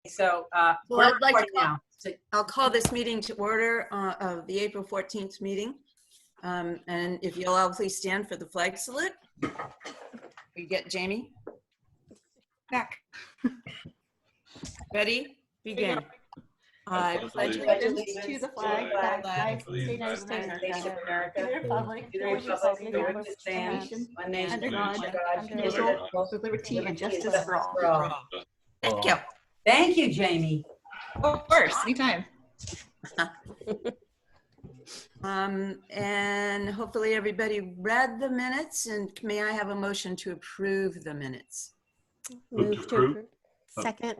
So Well, I'd like to now. I'll call this meeting to order of the April 14th meeting. And if you'll all please stand for the flag salute. We get Jamie. Back. Ready? Begin. I pledge Allegiance to the flag of the United States of America, the republic for which it stands, one nation under God, indivisible, with liberty and justice for all. Thank you. Thank you, Jamie. Of course, anytime. And hopefully everybody read the minutes, and may I have a motion to approve the minutes? Move to approve. Second.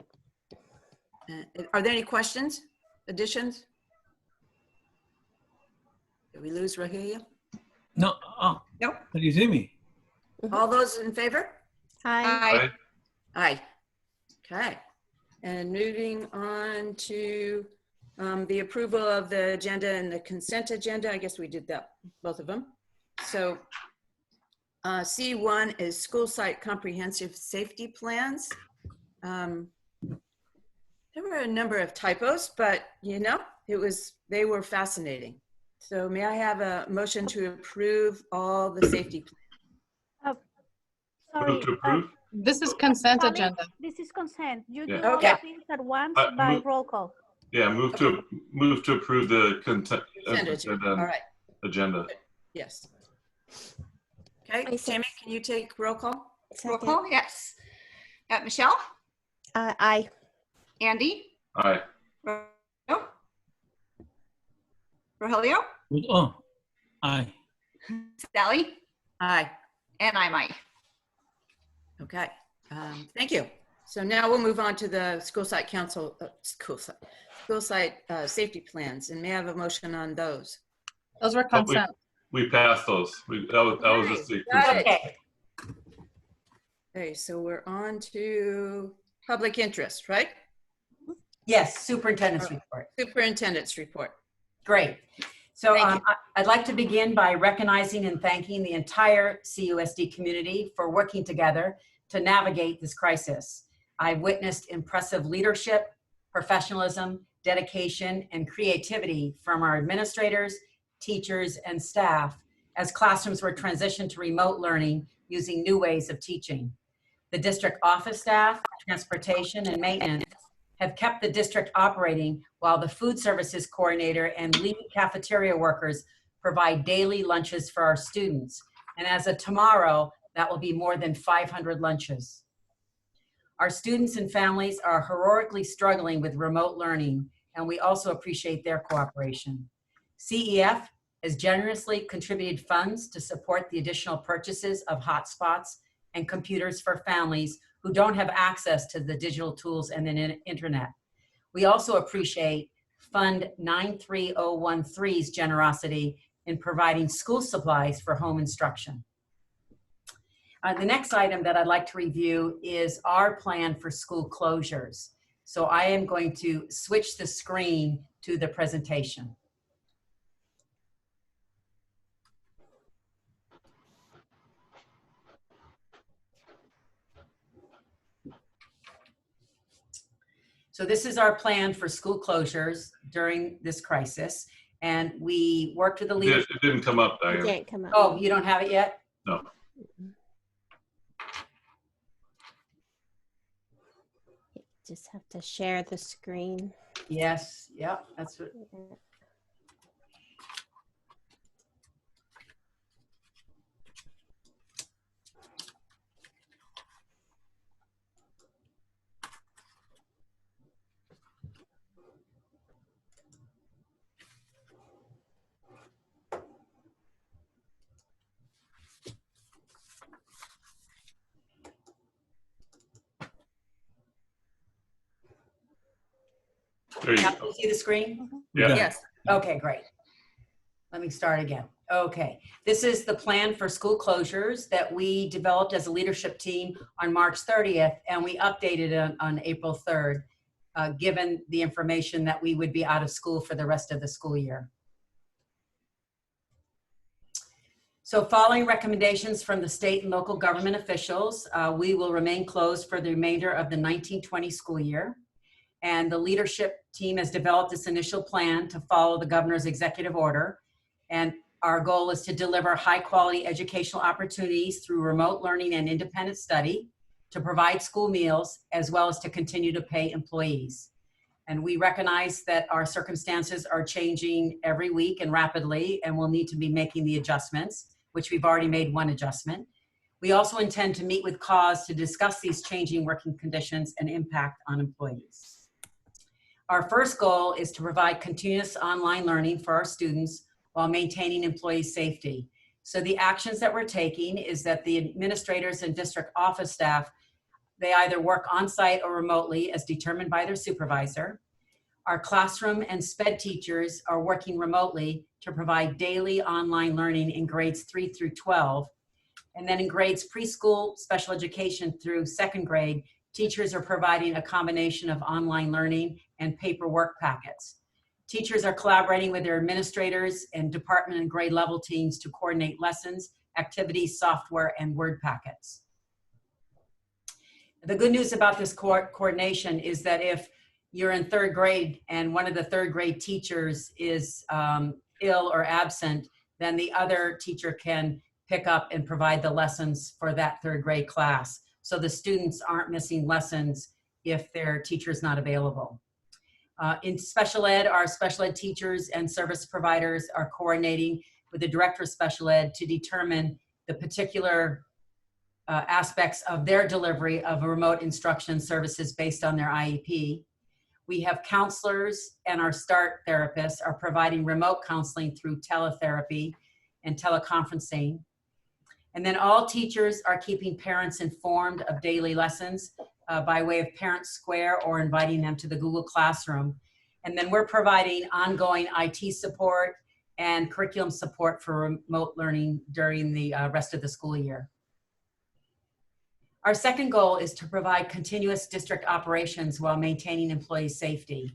Are there any questions, additions? Did we lose Rahia? No. Oh. Nope. Can you see me? All those in favor? Aye. Aye. Okay. And moving on to the approval of the agenda and the consent agenda. I guess we did that, both of them. So C1 is school site comprehensive safety plans. There were a number of typos, but you know, they were fascinating. So may I have a motion to approve all the safety plans? Sorry. To approve? This is consent agenda. This is consent. You Yeah. do all Okay. the things at once by roll call. Yeah, move to approve the consent All right. agenda. Yes. Okay, Tammy, can you take roll call? Roll call, yes. Michelle? Aye. Andy? Aye. Rogelio? Oh, aye. Sally? Aye. And I'm aye. Okay, thank you. So now we'll move on to the school site council, school site safety plans, and may I have a motion on those? Those were consent. We passed those. That was just the Got it. Okay. Okay, so we're on to public interest, right? Yes, superintendent's report. Superintendent's report. Great. So Thank you. I'd like to begin by recognizing and thanking the entire CUSD community for working together to navigate this crisis. I've witnessed impressive leadership, professionalism, dedication, and creativity from our administrators, teachers, and staff as classrooms were transitioned to remote learning using new ways of teaching. The district office staff, transportation, and maintenance have kept the district operating while the food services coordinator and lead cafeteria workers provide daily lunches for our students. And as of tomorrow, that will be more than 500 lunches. Our students and families are heroically struggling with remote learning, and we also appreciate their cooperation. CEF has generously contributed funds to support the additional purchases of hotspots and computers for families who don't have access to the digital tools and the internet. We also appreciate Fund 93013's generosity in providing school supplies for home instruction. The next item that I'd like to review is our plan for school closures. So I am going to switch the screen to the presentation. So this is our plan for school closures during this crisis. And we worked with the leaders. It didn't come up, It Diane. can't come up. Oh, you don't have it yet? No. Just have to share the screen. Yes, yep, that's what. There you Now, go. can you see the screen? Yeah. Yes. Okay, great. Let me start again. Okay, this is the plan for school closures that we developed as a leadership team on March 30th, and we updated it on April 3rd, given the information that we would be out of school for the rest of the school year. So following recommendations from the state and local government officials, we will remain closed for the remainder of the 1920 school year. And the leadership team has developed this initial plan to follow the governor's executive order. And our goal is to deliver high quality educational opportunities through remote learning and independent study, to provide school meals, as well as to continue to pay employees. And we recognize that our circumstances are changing every week and rapidly, and we'll need to be making the adjustments, which we've already made one adjustment. We also intend to meet with CAUSD to discuss these changing working conditions and impact on employees. Our first goal is to provide continuous online learning for our students while maintaining employee safety. So the actions that we're taking is that the administrators and district office staff, they either work on-site or remotely as determined by their supervisor. Our classroom and SPED teachers are working remotely to provide daily online learning in grades 3 through 12. And then in grades preschool, special education through second grade, teachers are providing a combination of online learning and paper work packets. Teachers are collaborating with their administrators and department and grade level teams to coordinate lessons, activities, software, and word packets. The good news about this coordination is that if you're in third grade and one of the third grade teachers is ill or absent, then the other teacher can pick up and provide the lessons for that third grade class. So the students aren't missing lessons if their teacher is not available. In special ed, our special ed teachers and service providers are coordinating with the director of special ed to determine the particular aspects of their delivery of remote instruction services based on their IEP. We have counselors and our START therapists are providing remote counseling through teletherapy and teleconferencing. And then all teachers are keeping parents informed of daily lessons by way of Parent Square or inviting them to the Google Classroom. And then we're providing ongoing IT support and curriculum support for remote learning during the rest of the school year. Our second goal is to provide continuous district operations while maintaining employee safety.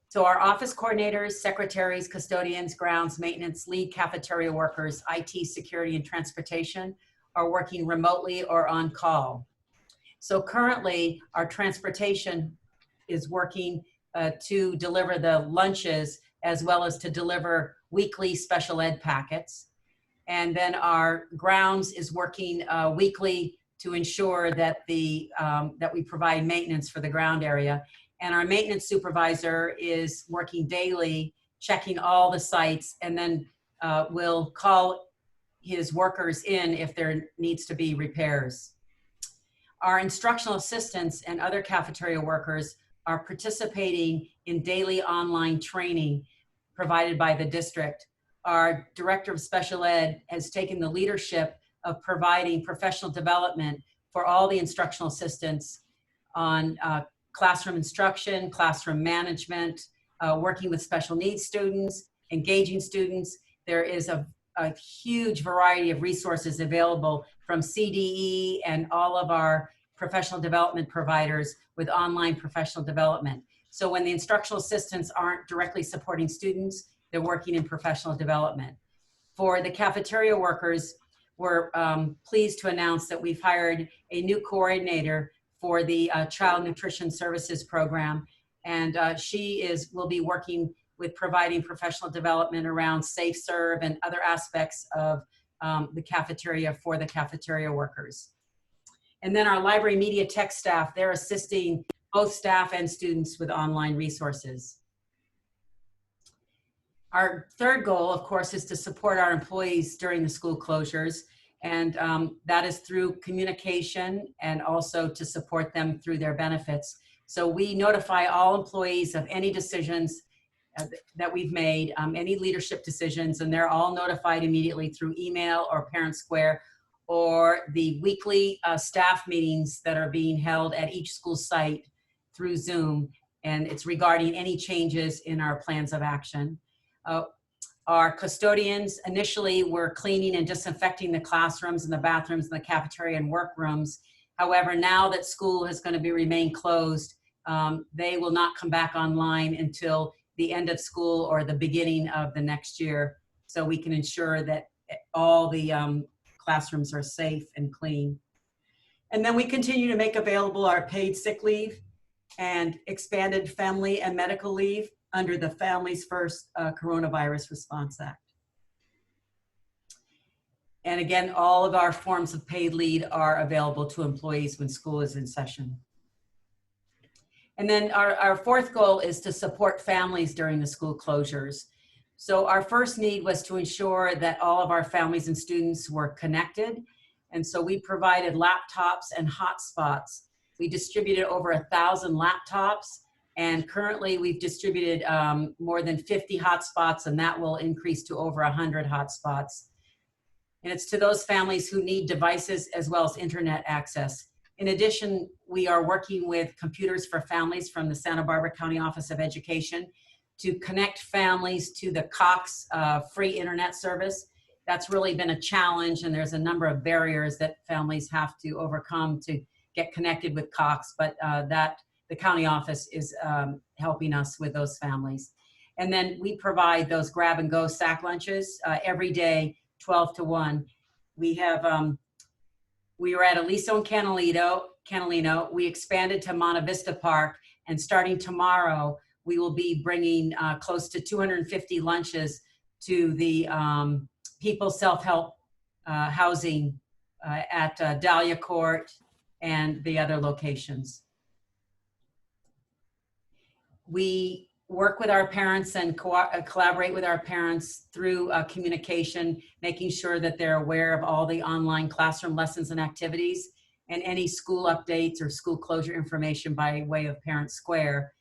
So our office coordinators, secretaries, custodians, grounds, maintenance, lead cafeteria workers, IT, security, and transportation are working remotely or on call. So currently, our transportation is working to deliver the lunches as well as to deliver weekly special ed packets. And then our grounds is working weekly to ensure that that we provide maintenance for the ground area. And our maintenance supervisor is working daily, checking all the sites, and then will call his workers in if there needs to be repairs. Our instructional assistants and other cafeteria workers are participating in daily online training provided by the district. Our director of special ed has taken the leadership of providing professional development for all the instructional assistants on classroom instruction, classroom management, working with special needs students, engaging students. There is a huge variety of resources available from CDE and all of our professional development providers with online professional development. So when the instructional assistants aren't directly supporting students, they're working in professional development. For the cafeteria workers, we're pleased to announce that we've hired a new coordinator for the Child Nutrition Services Program. And she will be working with providing professional development around safe serve and other aspects of the cafeteria for the cafeteria workers. And then our library media tech staff, they're assisting both staff and students with online resources. Our third goal, of course, is to support our employees during the school closures. And that is through communication and also to support them through their benefits. So we notify all employees of any decisions that we've made, any leadership decisions, and they're all notified immediately through email or Parent Square or the weekly staff meetings that are being held at each school site through Zoom. And it's regarding any changes in our plans of action. Our custodians initially were cleaning and disinfecting the classrooms and the bathrooms and the cafeteria and workrooms. However, now that school is going to remain closed, they will not come back online until the end of school or the beginning of the next year, so we can ensure that all the classrooms are safe and clean. And then we continue to make available our paid sick leave and expanded family and medical leave under the Families First Coronavirus Response Act. And again, all of our forms of paid leave are available to employees when school is in session. And then our fourth goal is to support families during the school closures. So our first need was to ensure that all of our families and students were connected. And so we provided laptops and hotspots. We distributed over 1,000 laptops, and currently we've distributed more than 50 hotspots, and that will increase to over 100 hotspots. And it's to those families who need devices as well as internet access. In addition, we are working with Computers for Families from the Santa Barbara County Office of Education to connect families to the Cox free internet service. That's really been a challenge, and there's a number of barriers that families have to overcome to get connected with Cox, but the county office is helping us with those families. And then we provide those grab and go sack lunches every day, 12 to 1. We have, we were at Aliso and Catalino. We expanded to Monte Vista Park, and starting tomorrow, we will be bringing close to 250 lunches to the People Self-Help Housing at Dahlia Court and the other locations. We work with our parents and collaborate with our parents through communication, making sure that they're aware of all the online classroom lessons and activities and any school updates or school closure information by way of Parent Square.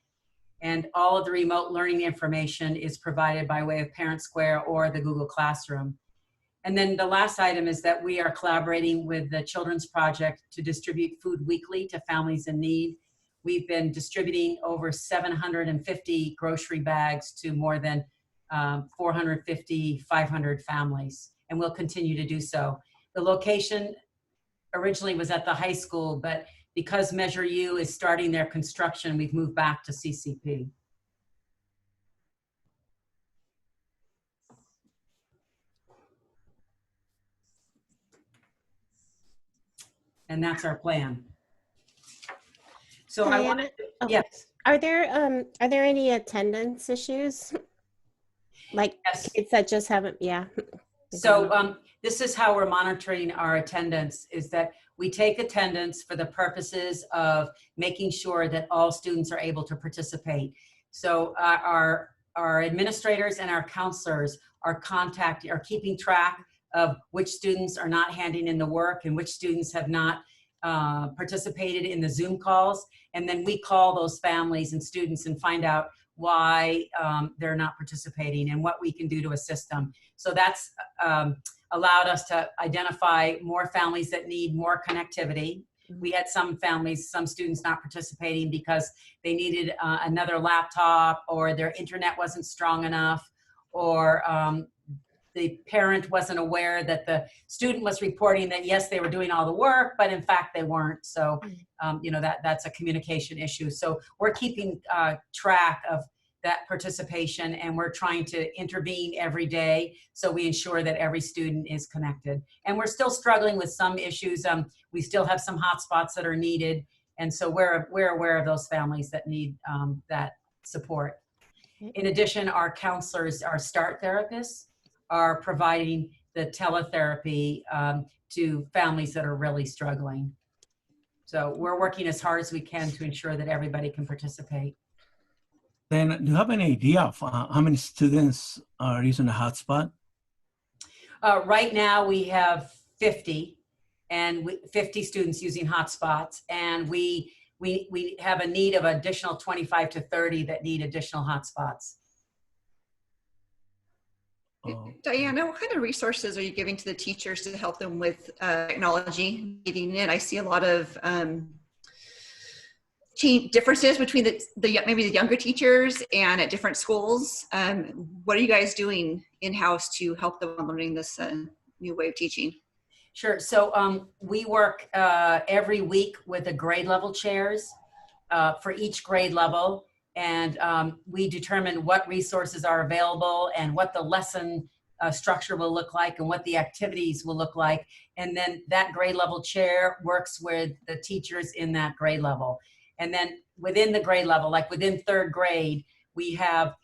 And all of the remote learning information is provided by way of Parent Square or the Google Classroom. And then the last item is that we are collaborating with the Children's Project to distribute food weekly to families in need. We've been distributing over 750 grocery bags to more than 450, 500 families, and we'll continue to do so. The location originally was at the high school, but because Measure U is starting their construction, we've moved back to CCP. And that's our plan. So I want to, yes. Are there any attendance issues? Like Yes. kids that just haven't, yeah. So this is how we're monitoring our attendance, is that we take attendance for the purposes of making sure that all students are able to participate. So our administrators and our counselors are keeping track of which students are not handing in the work and which students have not participated in the Zoom calls. And then we call those families and students and find out why they're not participating and what we can do to assist them. So that's allowed us to identify more families that need more connectivity. We had some families, some students not participating because they needed another laptop, or their internet wasn't strong enough, or the parent wasn't aware that the student was reporting that yes, they were doing all the work, but in fact they weren't. So, you know, that's a communication issue. So we're keeping track of that participation, and we're trying to intervene every day so we ensure that every student is connected. And we're still struggling with some issues. We still have some hotspots that are needed, and so we're aware of those families that need that support. In addition, our counselors, our START therapists, are providing the teletherapy to families that are really struggling. So we're working as hard as we can to ensure that everybody can participate. Then, do you have any idea of how many students are using the hotspot? Right now, we have 50, and 50 students using hotspots, and we have a need of additional 25 to 30 that need additional hotspots. Diana, what kind of resources are you giving to the teachers to help them with technology getting in? I see a lot of differences between maybe the younger teachers and at different schools. What are you guys doing in-house to help them learning this new way of teaching? Sure. So we work every week with the grade level chairs for each grade level. And we determine what resources are available and what the lesson structure will look like and what the activities will look like. And then that grade level chair works with the teachers in that grade level. And then within the grade level, like within third grade, we have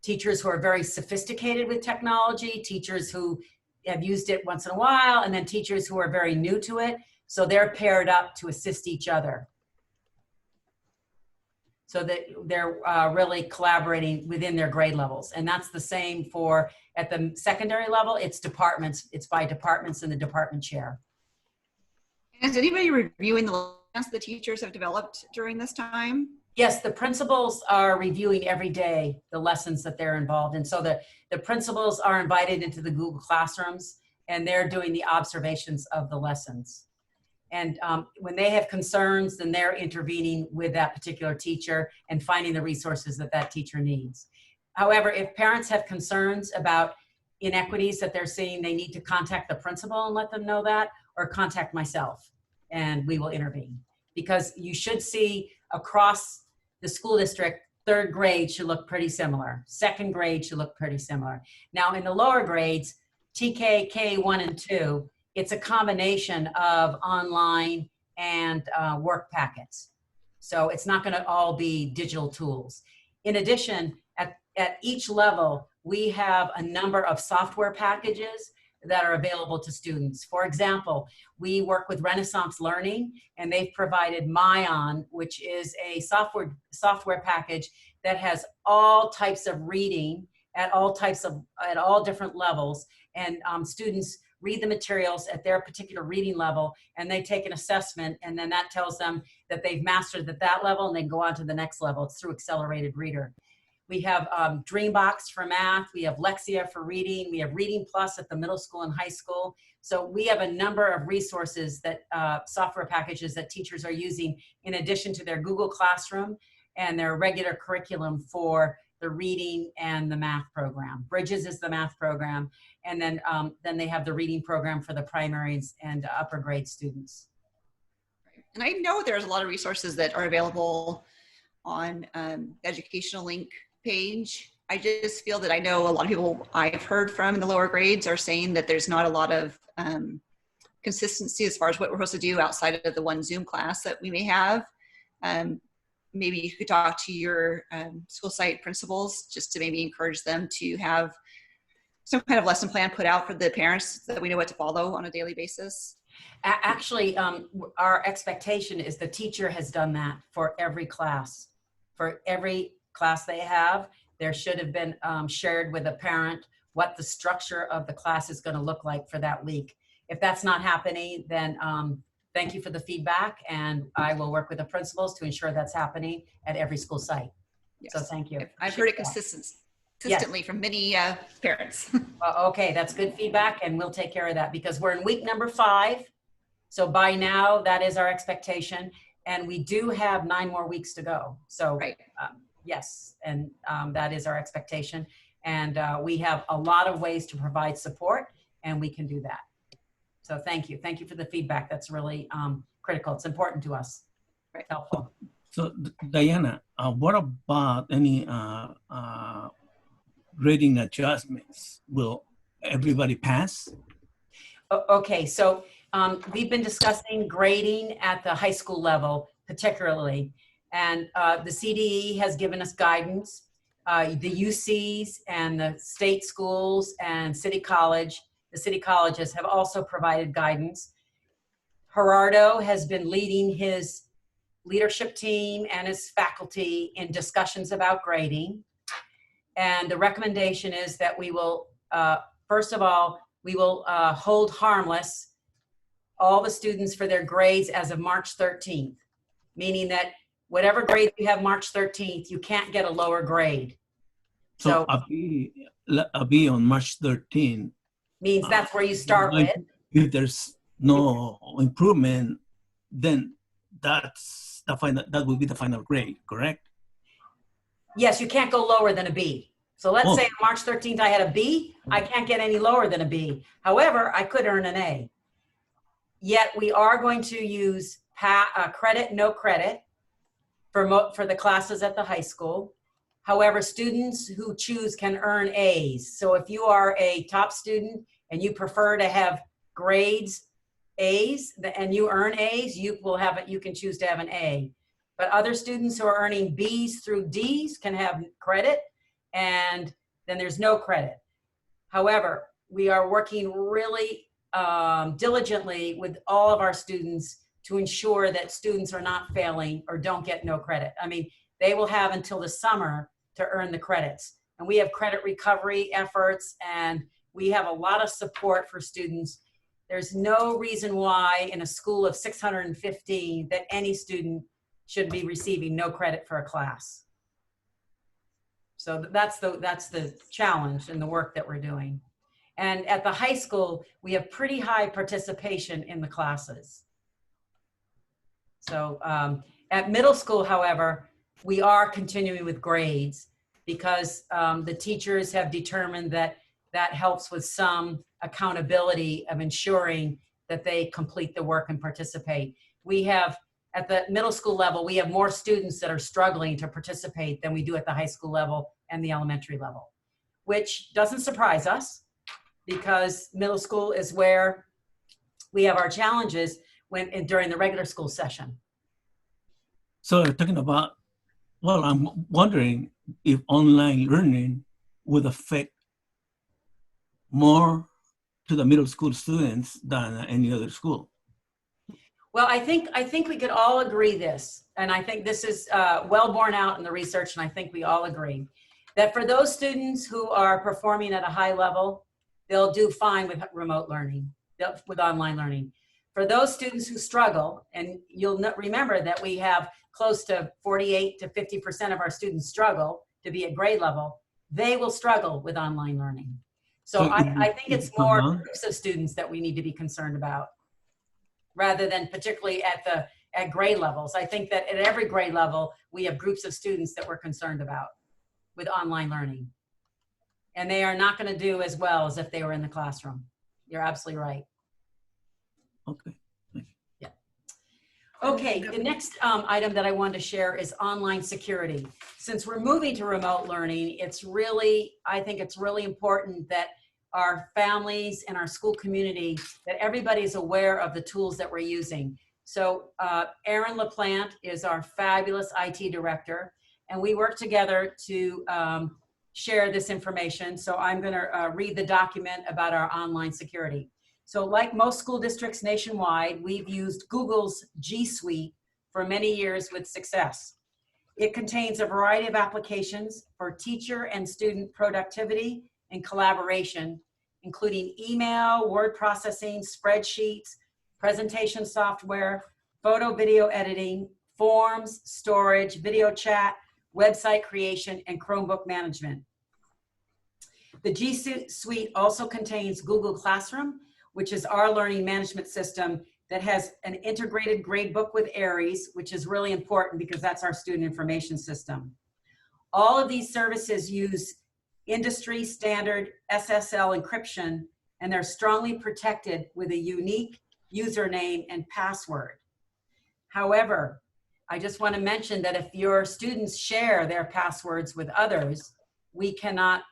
teachers who are very sophisticated with technology, teachers who have used it once in a while, and then teachers who are very new to it. So they're paired up to assist each other. So that they're really collaborating within their grade levels. And that's the same for, at the secondary level, it's departments, it's by departments and the department chair. Is anybody reviewing the lessons the teachers have developed during this time? Yes, the principals are reviewing every day the lessons that they're involved in. So the principals are invited into the Google Classrooms and they're doing the observations of the lessons. And when they have concerns, then they're intervening with that particular teacher and finding the resources that that teacher needs. However, if parents have concerns about inequities that they're seeing, they need to contact the principal and let them know that, or contact myself and we will intervene. Because you should see across the school district, third grade should look pretty similar. Second grade should look pretty similar. Now in the lower grades, TK, K1 and 2, it's a combination of online and work packets. So it's not gonna all be digital tools. In addition, at each level, we have a number of software packages that are available to students. For example, we work with Renaissance Learning and they've provided Myon, which is a software package that has all types of reading at all different levels. And students read the materials at their particular reading level and they take an assessment and then that tells them that they've mastered at that level and they go on to the next level. It's through Accelerated Reader. We have Dreambox for math, we have Lexia for reading, we have Reading Plus at the middle school and high school. So we have a number of resources that software packages that teachers are using in addition to their Google Classroom and their regular curriculum for the reading and the math program. Bridges is the math program, and then they have the reading program for the primary and upper grade students. And I know there's a lot of resources that are available on the educational link page. I just feel that I know a lot of people I've heard from in the lower grades are saying that there's not a lot of consistency as far as what we're supposed to do outside of the one Zoom class that we may have. Maybe you could talk to your school site principals just to maybe encourage them to have some kind of lesson plan put out for the parents so that we know what to follow on a daily basis. Actually, our expectation is the teacher has done that for every class. For every class they have, there should have been shared with a parent what the structure of the class is going to look like for that week. If that's not happening, then thank you for the feedback, and I will work with the principals to ensure that's happening at every school site. Yes. So thank you. I've heard it consistently from many parents. Okay, that's good feedback, and we'll take care of that because we're in week number 5. So by now, that is our expectation, and we do have 9 more weeks to go. So right. Yes, and that is our expectation. And we have a lot of ways to provide support, and we can do that. So thank you. Thank you for the feedback. That's really critical. It's important to us. Right. Helpful. So Diana, what about any grading adjustments? Will everybody pass? Okay, so we've been discussing grading at the high school level, particularly, and the CDE has given us guidance. The UCs and the state schools and City College, the city colleges have also provided guidance. Gerardo has been leading his leadership team and his faculty in discussions about grading. And the recommendation is that we will, first of all, we will hold harmless all the students for their grades as of March 13th, meaning that whatever grade you have March 13th, you can't get a lower grade. So a B on March 13th. Means that's where you start with. If there's no improvement, then that's the final, that will be the final grade, correct? Yes, you can't go lower than a B. So let's say on March 13th I had a B, I can't get any lower than a B. However, I could earn an A. Yet we are going to use credit, no credit for the classes at the high school. However, students who choose can earn A's. So if you are a top student and you prefer to have grades A's and you earn A's, you can choose to have an A. But other students who are earning B's through D's can have credit, and then there's no credit. However, we are working really diligently with all of our students to ensure that students are not failing or don't get no credit. I mean, they will have until the summer to earn the credits. And we have credit recovery efforts, and we have a lot of support for students. There's no reason why in a school of 615 that any student should be receiving no credit for a class. So that's the challenge in the work that we're doing. And at the high school, we have pretty high participation in the classes. So at middle school, however, we are continuing with grades because the teachers have determined that that helps with some accountability of ensuring that they complete the work and participate. We have, at the middle school level, we have more students that are struggling to participate than we do at the high school level and the elementary level, which doesn't surprise us because middle school is where we have our challenges during the regular school session. So talking about, well, I'm wondering if online learning would affect more to the middle school students than any other school. Well, I think we could all agree this, and I think this is well borne out in the research, and I think we all agree that for those students who are performing at a high level, they'll do fine with remote learning, with online learning. For those students who struggle, and you'll remember that we have close to 48 to 50% of our students struggle to be at grade level, they will struggle with online learning. So I think it's more groups of students that we need to be concerned about, rather than particularly at grade levels. I think that at every grade level, we have groups of students that we're concerned about with online learning. And they are not going to do as well as if they were in the classroom. You're absolutely right. Okay. Yeah. Okay, the next item that I wanted to share is online security. Since we're moving to remote learning, I think it's really important that our families and our school community, that everybody's aware of the tools that we're using. So Erin LaPlante is our fabulous IT director, and we work together to share this information. So I'm gonna read the document about our online security. So like most school districts nationwide, we've used Google's G Suite for many years with success. It contains a variety of applications for teacher and student productivity and collaboration, including email, word processing, spreadsheets, presentation software, photo video editing, forms, storage, video chat, website creation, and Chromebook management. The G Suite also contains Google Classroom, which is our learning management system that has an integrated gradebook with Aries, which is really important because that's our student information system. All of these services use industry standard SSL encryption, and they're strongly protected with a unique username and password. However, I just want to mention that if your students share their passwords with others, we cannot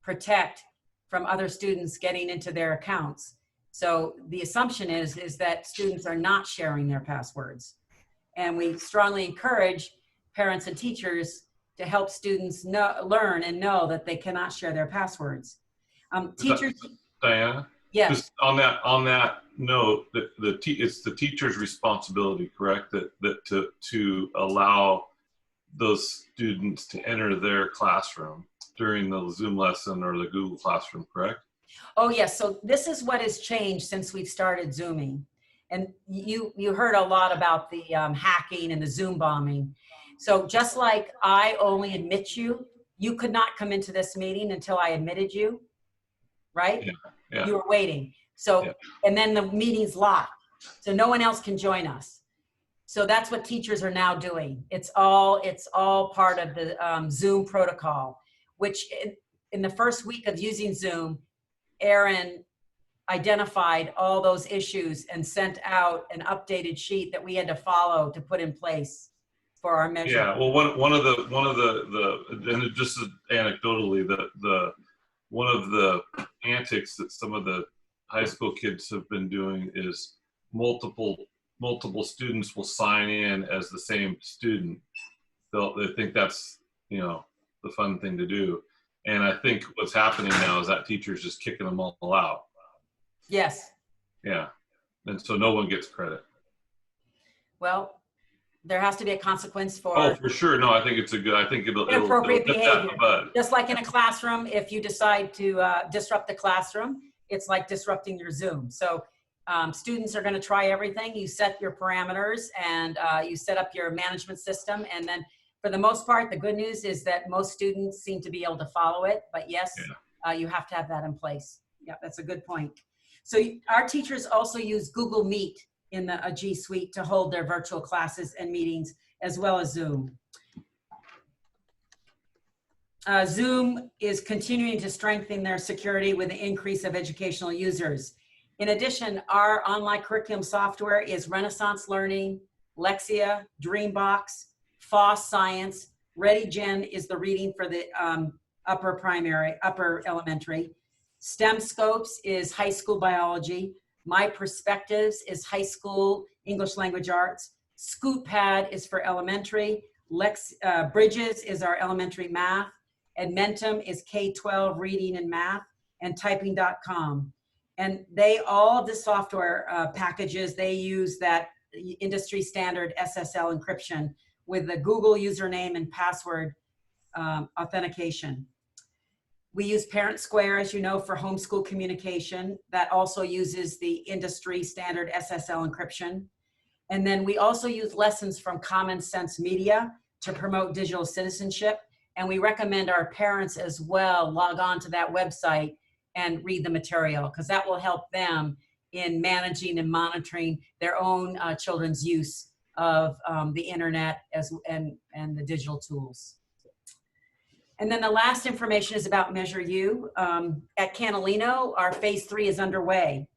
protect from other students getting into their accounts. So the assumption is that students are not sharing their passwords. And we strongly encourage parents and teachers to help students learn and know that they cannot share their passwords. Teachers. Diana? Yes. Just on that note, it's the teacher's responsibility, correct? To allow those students to enter their classroom during the Zoom lesson or the Google Classroom, correct? Oh yes, so this is what has changed since we've started Zooming. And you heard a lot about the hacking and the Zoom bombing. So just like I only admit you, you could not come into this meeting until I admitted you, right? Yeah. Yeah. You were waiting. So, yeah. And then the meeting's locked. So no one else can join us. So that's what teachers are now doing. It's all part of the Zoom protocol, which in the first week of using Zoom, Erin identified all those issues and sent out an updated sheet that we had to follow to put in place for our measure. Yeah, well, one of the and just anecdotally, one of the antics that some of the high school kids have been doing is multiple multiple students will sign in as the same student, they think that's, you know, the fun thing to do. And I think what's happening now is that teacher's just kicking them all out. Yes. Yeah. And so no one gets credit. Well, there has to be a consequence for Oh, for sure. No, I think it's a good, I think it'll inappropriate nip that in behavior. the bud. Just like in a classroom, if you decide to disrupt the classroom, it's like disrupting your Zoom. So students are going to try everything. You set your parameters and you set up your management system. And then for the most part, the good news is that most students seem to be able to follow it. But yes, you have to have that in place. Yeah, that's a good point. So our teachers also use Google Meet in the G Suite to hold their virtual classes and meetings, as well as Zoom. Zoom is continuing to strengthen their security with the increase of educational users. In addition, our online curriculum software is Renaissance Learning, Lexia, Dreambox, FOSS Science, ReadyGen is the reading for the upper elementary. STEM Scopes is high school biology. My Perspectives is high school English language arts. ScootPad is for elementary. Bridges is our elementary math. Edmentum is K-12 reading and math, and typing.com. And all of the software packages, they use that industry standard SSL encryption with the Google username and password authentication. We use Parent Square, as you know, for homeschool communication. That also uses the industry standard SSL encryption. And then we also use lessons from Common Sense Media to promote digital citizenship. And we recommend our parents as well log on to that website and read the material, because that will help them in managing and monitoring their own children's use of the internet and the digital tools. And then the last information is about Measure U. At Canalino, our phase 3 is underway,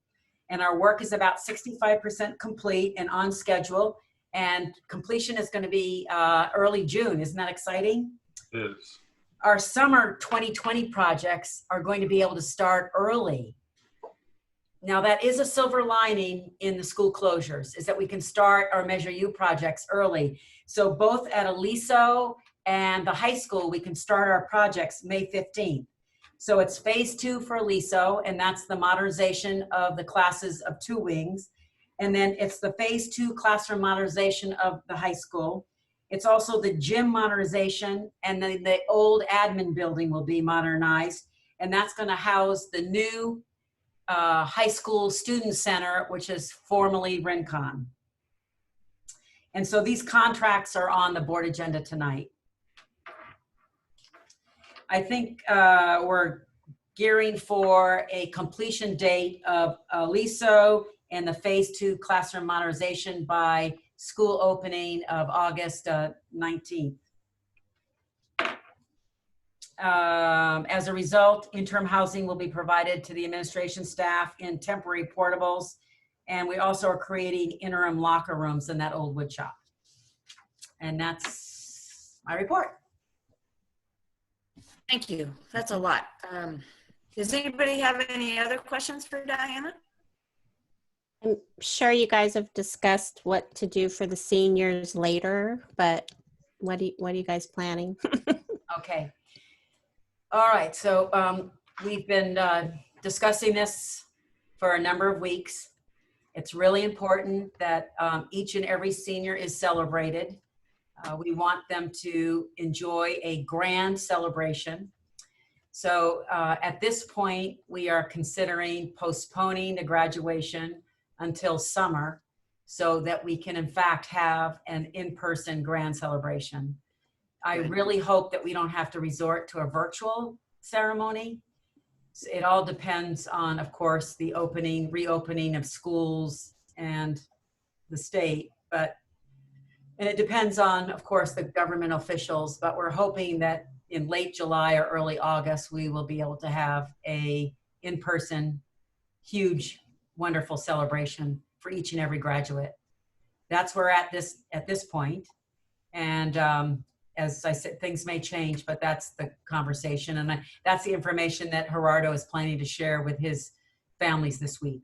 and our work is about 65% complete and on schedule, and completion is going to be early June. Isn't that exciting? It is. Our summer 2020 projects are going to be able to start early. Now that is a silver lining in the school closures, is that we can start our Measure U projects early. So both at Aliso and the high school, we can start our projects May 15th. So it's phase 2 for Aliso, and that's the modernization of the classes of 2 wings. And then it's the phase 2 classroom modernization of the high school. It's also the gym modernization, and then the old admin building will be modernized. And that's going to house the new high school student center, which is formerly Rincon. And so these contracts are on the board agenda tonight. I think we're gearing for a completion date of Aliso and the phase 2 classroom modernization by school opening of August 19th. As a result, interim housing will be provided to the administration staff in temporary portables, and we also are creating interim locker rooms in that old wood shop. And that's my report. Thank you. That's a lot. Does anybody have any other questions for Diana? I'm sure you guys have discussed what to do for the seniors later, but what are you guys planning? Okay. All right. So we've been discussing this for a number of weeks. It's really important that each and every senior is celebrated. We want them to enjoy a grand celebration. So at this point, we are considering postponing the graduation until summer so that we can in fact have an in-person grand celebration. I really hope that we don't have to resort to a virtual ceremony. It all depends on, of course, the reopening of schools and the state, and it depends on, of course, the government officials, but we're hoping that in late July or early August, we will be able to have a in-person, huge, wonderful celebration for each and every graduate. That's where at this point. And as I said, things may change, but that's the conversation. And that's the information that Gerardo is planning to share with his families this week.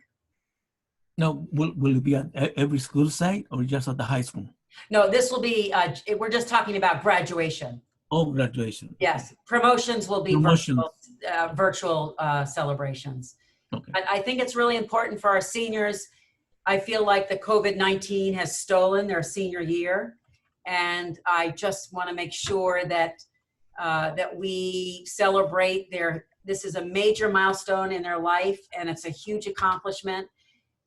No, will it be at every school site or just at the high school? No, this will be, we're just talking about graduation. Oh, graduation. Yes, promotions will be Promotions. virtual celebrations. Okay. But I think it's really important for our seniors. I feel like the COVID-19 has stolen their senior year. And I just want to make sure that that we celebrate this is a major milestone in their life, and it's a huge accomplishment.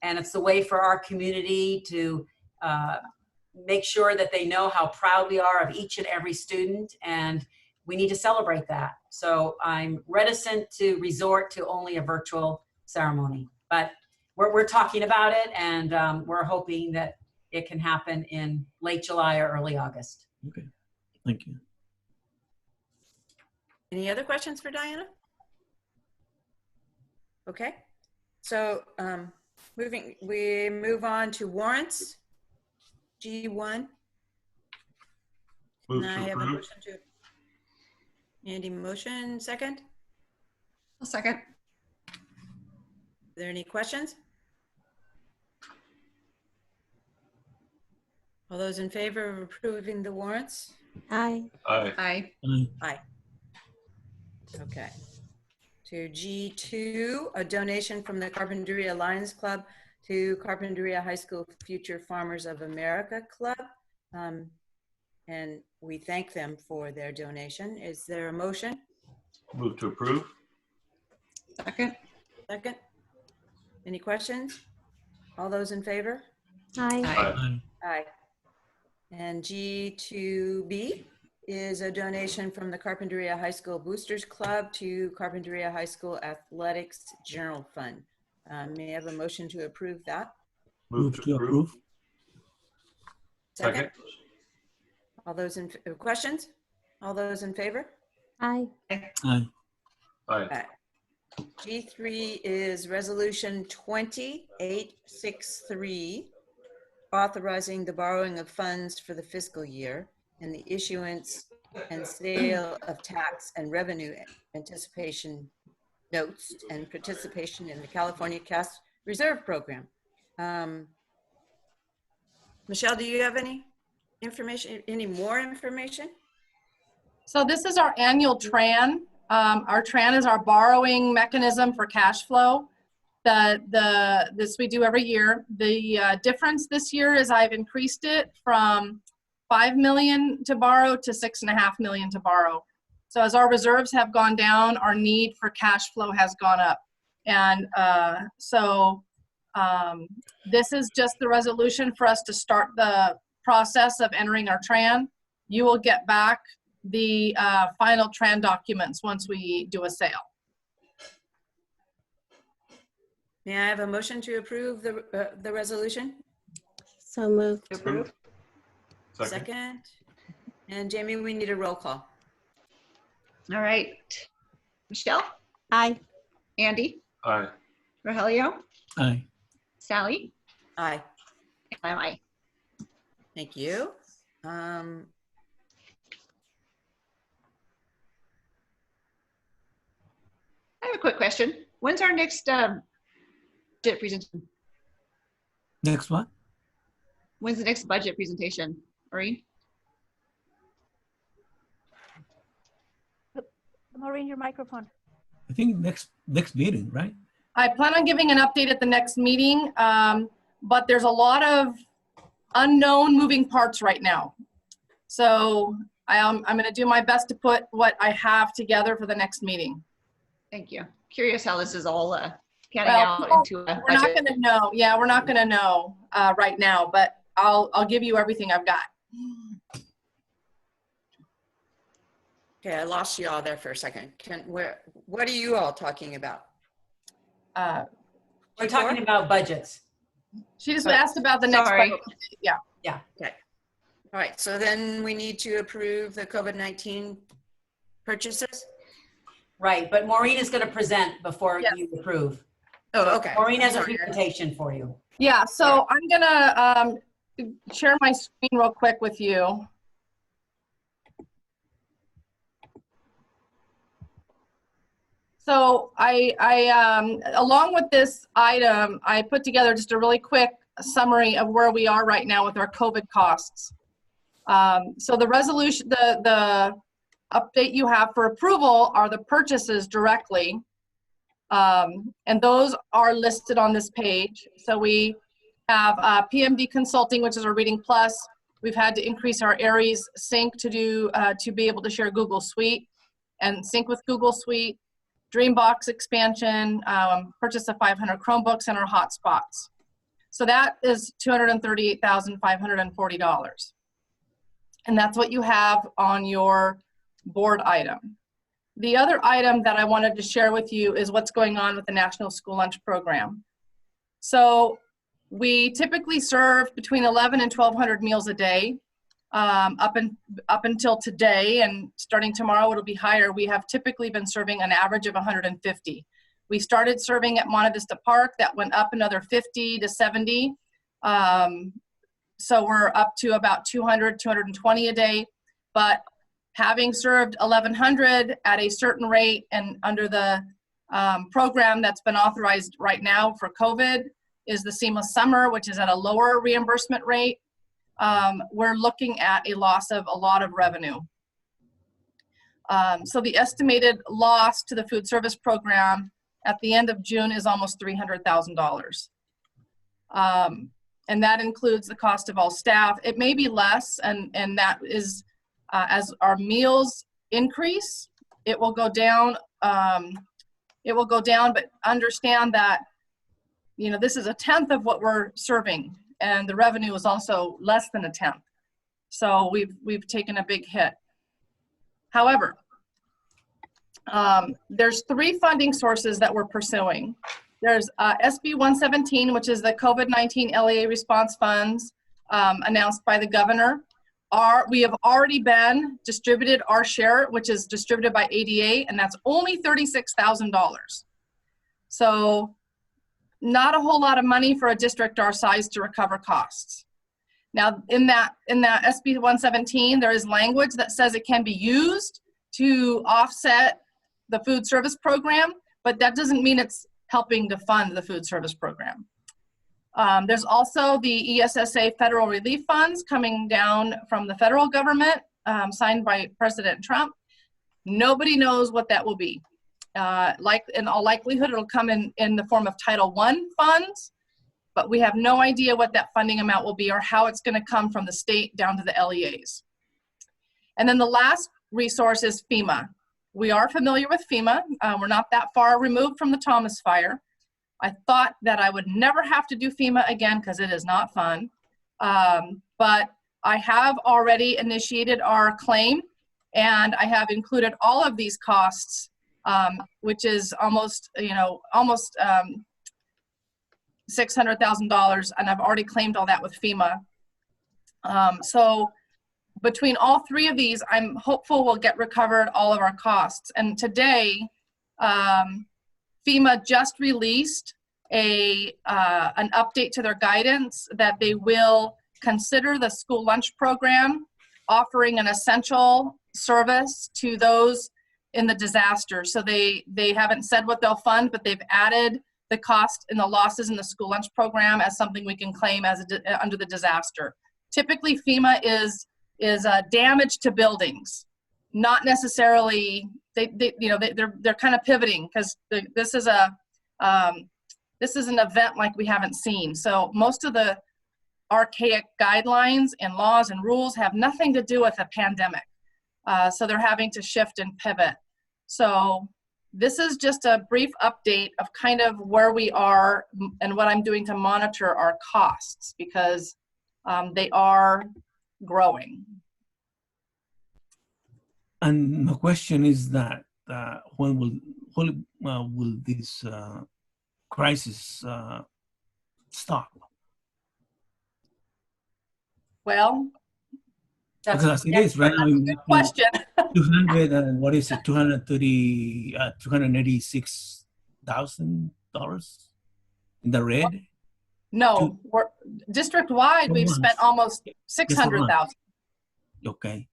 And it's the way for our community to make sure that they know how proud we are of each and every student, and we need to celebrate that. So I'm reticent to resort to only a virtual ceremony, but we're talking about it, and we're hoping that it can happen in late July or early August. Okay. Thank you. Any other questions for Diana? Okay. So we move on to warrants. G1. Move And I to have a approve. motion to, Andy, motion, second. A second. Are there any questions? All those in favor of approving the warrants? Aye. Aye. Aye. Aye. Okay. To G2, a donation from the Carpinteria Lions Club to Carpinteria High School Future Farmers of America Club. And we thank them for their donation. Is there a motion? Move to approve. Second. Second? Any questions? All those in favor? Aye. Aye. Aye. Aye. And G2B is a donation from the Carpinteria High School Boosters Club to Carpinteria High School Athletics General Fund. May I have a motion to approve that? Move to approve. Second. All those in, questions? All those in favor? Aye. Aye. Aye. G3 is Resolution 2863, authorizing the borrowing of funds for the fiscal year and the issuance and sale of tax and revenue anticipation notes and participation in the California Cash Reserve Program. Michelle, do you have any information, any more information? So this is our annual TRAN. Our TRAN is our borrowing mechanism for cash flow. This we do every year. The difference this year is I've increased it from 5 million to borrow to 6.5 million to borrow. So as our reserves have gone down, our need for cash flow has gone up. And this is just the resolution for us to start the process of entering our TRAN. You will get back the final TRAN documents once we do a sale. May I have a motion to approve the resolution? So moved. Approve. Second. And Jamie, we need a roll call. All right. Michelle? Aye. Andy? Aye. Rogelio? Aye. Sally? Aye. And I'm aye. Thank you. I have a quick question. When's our next budget presentation? Next one. When's the next budget presentation, Maureen? Maureen, your microphone. I think next meeting, right? I plan on giving an update at the next meeting, but there's a lot of unknown moving parts right now. So I'm going to do my best to put what I have together for the next meeting. Thank you. Curious how this is all panning out into a We're not budget. going to know. Yeah, we're not going to know right now, but I'll give you everything I've got. Okay, I lost you all there for a second. What are you all talking about? We're talking about budgets. She just asked about the next Sorry. budget. Yeah. Yeah. Okay. All right, so then we need to approve the COVID-19 purchases? Right, but Maureen is going to present before Yes. you approve. Oh, okay. Maureen has a Sorry. presentation for you. Yeah, so I'm gonna share my screen real quick with you. So along with this item, I put together just a really quick summary of where we are right now with our COVID costs. So the resolution, the update you have for approval are the purchases directly. And those are listed on this page. So we have PMD Consulting, which is our Reading Plus. We've had to increase our Aries sync to be able to share Google Suite and sync with Google Suite. Dreambox expansion, purchase of 500 Chromebooks and our hotspots. So that is $238,540. And that's what you have on your board item. The other item that I wanted to share with you is what's going on with the National School Lunch Program. So we typically serve between 1,100 and 1,200 meals a day. Up until today, and starting tomorrow it'll be higher, we have typically been serving an average of 150. We started serving at Monte Vista Park, that went up another 50 to 70. So we're up to about 200, 220 a day. But having served 1,100 at a certain rate and under the program that's been authorized right now for COVID is the Seamless Summer, which is at a lower reimbursement rate. We're looking at a loss of a lot of revenue. So the estimated loss to the food service program at the end of June is almost $300,000. And that includes the cost of all staff. It may be less, and that is as our meals increase, it will go down. But understand that, you know, this is 1/10 of what we're serving, and the revenue is also less than 1/10. So we've taken a big hit. However, there's 3 funding sources that we're pursuing. There's SB 117, which is the COVID-19 LEA response funds announced by the governor. We have already been distributed our share, which is distributed by ADA, and that's only $36,000. So not a whole lot of money for a district our size to recover costs. Now, in that SB 117, there is language that says it can be used to offset the food service program, but that doesn't mean it's helping to fund the food service program. There's also the ESSA federal relief funds coming down from the federal government, signed by President Trump. Nobody knows what that will be. In all likelihood, it'll come in the form of Title I funds, but we have no idea what that funding amount will be or how it's going to come from the state down to the LEAs. And then the last resource is FEMA. We are familiar with FEMA. We're not that far removed from the Thomas Fire. I thought that I would never have to do FEMA again because it is not fun. But I have already initiated our claim, and I have included all of these costs, which is almost $600,000, and I've already claimed all that with FEMA. So between all 3 of these, I'm hopeful we'll get recovered all of our costs. And today, FEMA just released an update to their guidance that they will consider the school lunch program offering an essential service to those in the disaster. So they haven't said what they'll fund, but they've added the cost and the losses in the school lunch program as something we can claim as under the disaster. Typically, FEMA is damage to buildings, not necessarily. They're kind of pivoting because this is an event like we haven't seen. So most of the archaic guidelines and laws and rules have nothing to do with a pandemic. So they're having to shift and pivot. So this is just a brief update of kind of where we are and what I'm doing to monitor our costs, because they are growing. And my question is that when will this crisis stop? Well, that's Because it is right now. a good question. 200 and what is it? $236,000 in the red. No, we're district-wide. We've spent almost 600,000. Okay.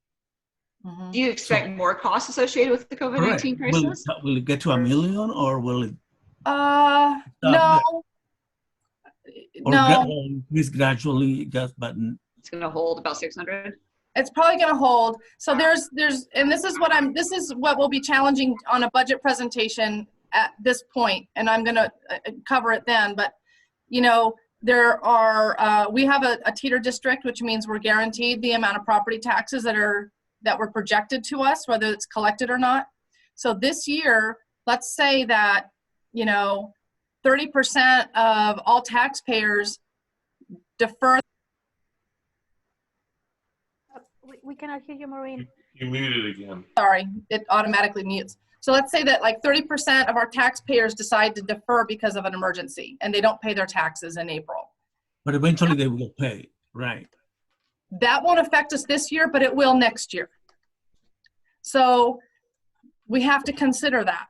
Mhm. Do you expect more costs associated with the Correct. COVID-19 crisis? Will it get to 1 million, or will it No, stop or no, increase gradually? But It's going to hold about 600. it's probably going to hold. So and this is what will be challenging on a budget presentation at this point, and I'm going to cover it then. But, you know, there are, we have a teeter district, which means we're guaranteed the amount of property taxes that were projected to us, whether it's collected or not. So this year, let's say that, you know, 30% of all taxpayers defer. We cannot hear you, Maureen. You muted again. Sorry, it automatically mutes. So let's say that like 30% of our taxpayers decide to defer because of an emergency and they don't pay their taxes in April. But eventually they will pay, right? That won't affect us this year, but it will next year. So we have to consider that.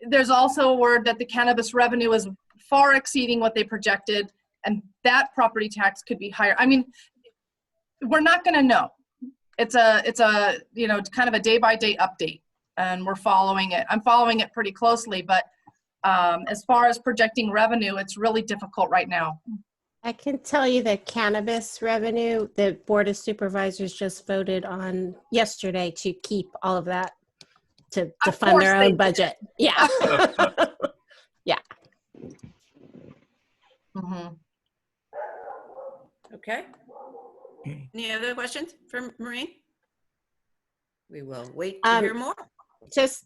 There's also a word that the cannabis revenue is far exceeding what they projected, and that property tax could be higher. I mean, we're not going to know. It's a you know, kind of a day-by-day update, and we're following it. I'm following it pretty closely, but as far as projecting revenue, it's really difficult right now. I can tell you that cannabis revenue, the Board of Supervisors just voted on yesterday to keep all of that to Of fund course their they own did. budget. Yeah. Yeah. Mm-hmm. Okay. Okay. Any other questions for Maureen? We will wait to hear more. Just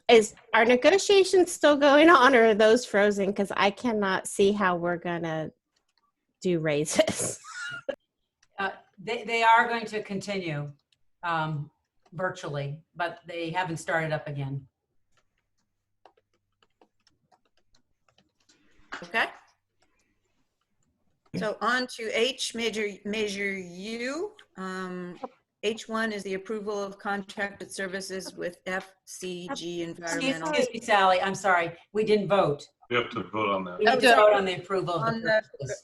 is our negotiations still going on, or are those frozen? Because I cannot see how we're gonna do raises. They are going to continue virtually, but they haven't started up again. Okay. So on to H, measure U. H1 is the approval of contracted services with FCG Environmental. Excuse me, Sally, I'm sorry. We didn't vote. We have to vote on that. We need to vote on the approval of On the the- purchases.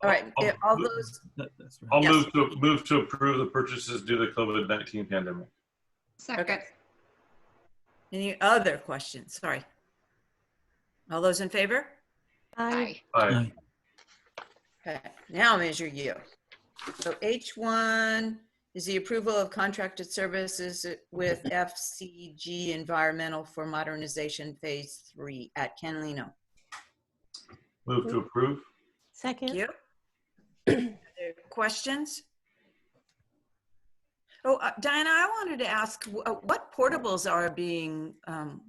All right, all those, That's right. I'll Yes. move to approve the purchases due to the COVID-19 pandemic. Second. okay. Any other questions? Sorry. All those in favor? Aye. Aye. Aye. Okay, now measure U. So H1 is the approval of contracted services with FCG Environmental for Modernization Phase 3 at Canalino. Move to approve. Second. Thank you. Other questions? Oh, Diana, I wanted to ask, what portables are being,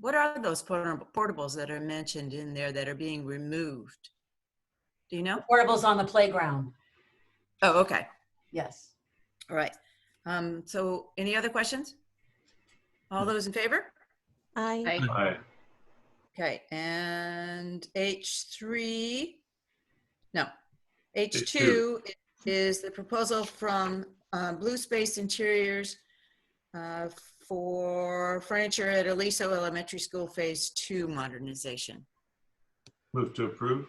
what are those portables that are mentioned in there that are being removed? Do you know? Portables on the playground. Oh, okay. Yes. All right. So any other questions? All those in favor? Aye. Aye. Aye. Okay, and H3, no, H2 H2. is the proposal from Blue Space Interiors for furniture at Aliso Elementary School Phase 2 modernization. Move to approve.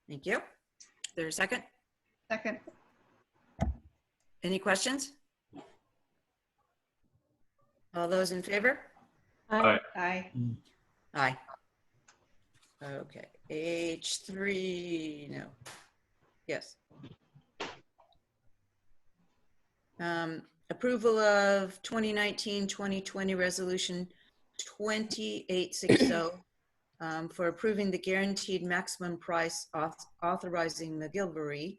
Thank you. Is there a second? Second. Any questions? All those in favor? Aye. Aye. Aye. Okay, H3, no. Yes. Approval of 2019-2020 resolution 2860 for approving the guaranteed maximum price authorizing McGilvery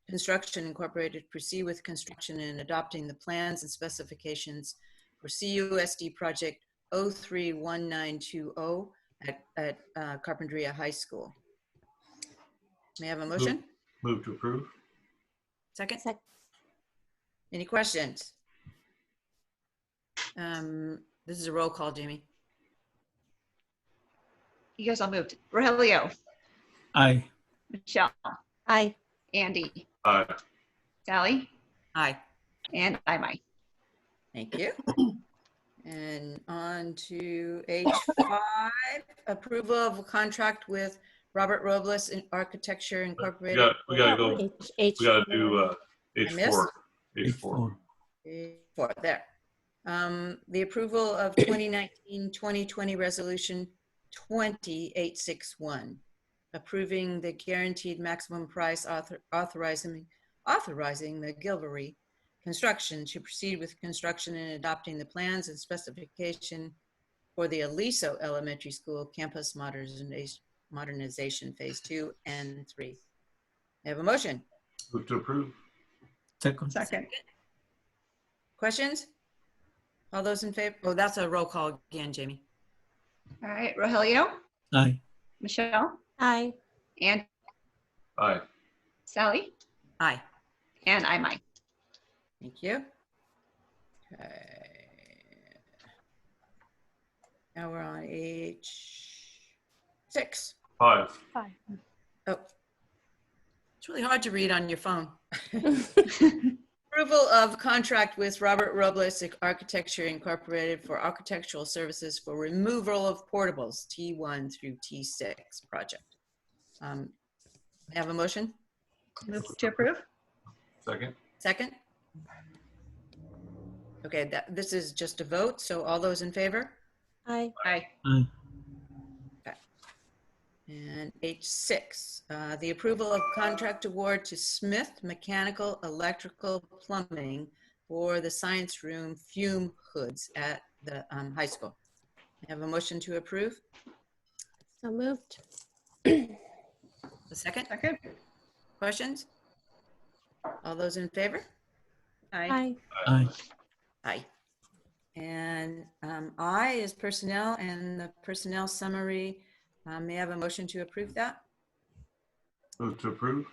Construction Incorporated proceed with construction and adopting the plans and specifications for CUSD project 031920 at Carpinteria High School. May I have a motion? Move to approve. Second? Sec- Any questions? This is a roll call, Jamie. You guys all moved. Rogelio, Aye. Michelle, Aye. Andy, Aye. Sally, Aye. and I'm aye. Thank you. And on to H5, approval of a contract with Robert Robles in Architecture Incorporated. We gotta go. H, We gotta do missed? H4. H4. H4. 4 there. The approval of 2019-2020 Resolution 20861, approving the guaranteed maximum price authorizing the Gilvery construction to proceed with construction and adopting the plans and specification for the Aliso Elementary School campus modernization phase 2 and 3. I have a motion. Move to approve. Second. Questions? All those in favor? Oh, that's a roll call again, Jamie. All right, Rogelio, Aye. Michelle, Aye. and Aye. Sally, Aye. and I'm aye. Thank you. Okay. Now we're on H6. 5. 5. Oh, it's really hard to read on your phone. Approval of contract with Robert Robles Architecture Incorporated for architectural services for removal of portables, T1 through T6 project. Have a motion? Move to approve. Second. Second? Okay, this is just a vote, so all those in favor? Aye. Aye. Aye. And H6, the approval of contract award to Smith Mechanical Electrical Plumbing for the science room fume hoods at the high school. I have a motion to approve. So moved. A second? Second. Questions? All those in favor? Aye. Aye. Aye. Aye. And I is personnel, and the personnel summary. May I have a motion to approve that? Move to approve.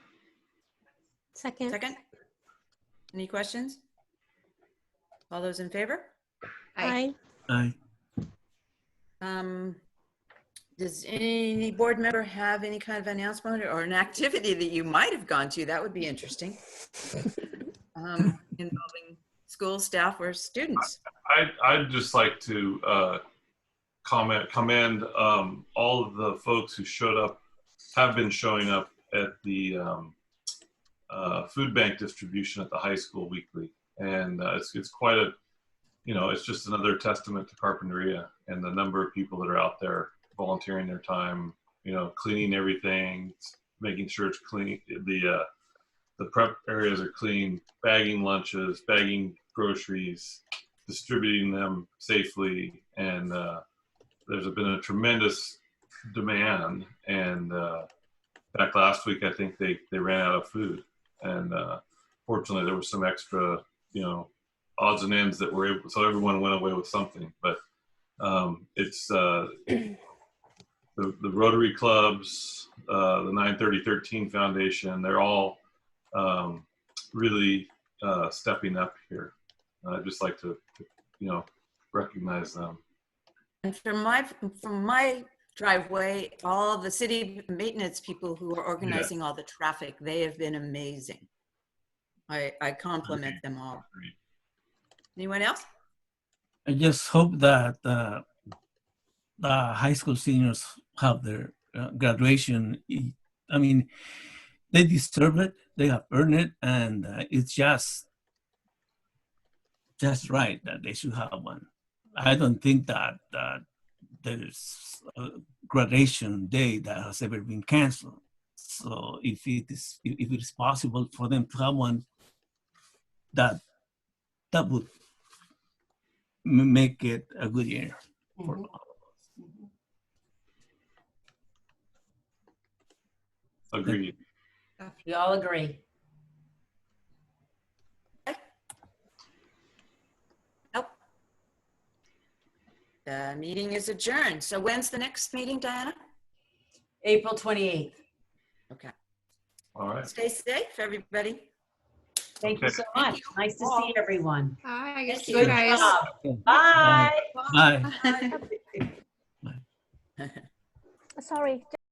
Second. Second? Any questions? All those in favor? Aye. Aye. Aye. Does any board member have any kind of announcement or an activity that you might have gone to? That would be interesting. Involving school staff or students. I'd just like to commend all of the folks who have been showing up at the food bank distribution at the high school weekly. And it's quite a, it's just another testament to Carpinteria and the number of people that are out there volunteering their time, cleaning everything, making sure it's clean. The prep areas are clean, bagging lunches, bagging groceries, distributing them safely. And there's been a tremendous demand. And in fact, last week, I think they ran out of food. And fortunately, there was some extra, odds and ends that were able, so everyone went away with something. But it's the Rotary clubs, the 93013 Foundation, they're all really stepping up here. I'd just like to recognize them. And from my driveway, all the city maintenance people who are organizing all the traffic, they have been amazing. I compliment them all. Anyone else? I just hope that the high school seniors have their graduation. I mean, they deserve it. They have earned it, and it's just right that they should have one. I don't think that there's a graduation day that has ever been canceled. So if it is possible for them to have one, that would make it a good year for all of us. Agreed. We all agree. Nope. The meeting is adjourned. So when's the next meeting, Diana? April 28th. Okay. All right. Stay safe, everybody. Thank you so much. Nice to see everyone. Hi. Thank See you. you guys. Bye. Bye. Sorry.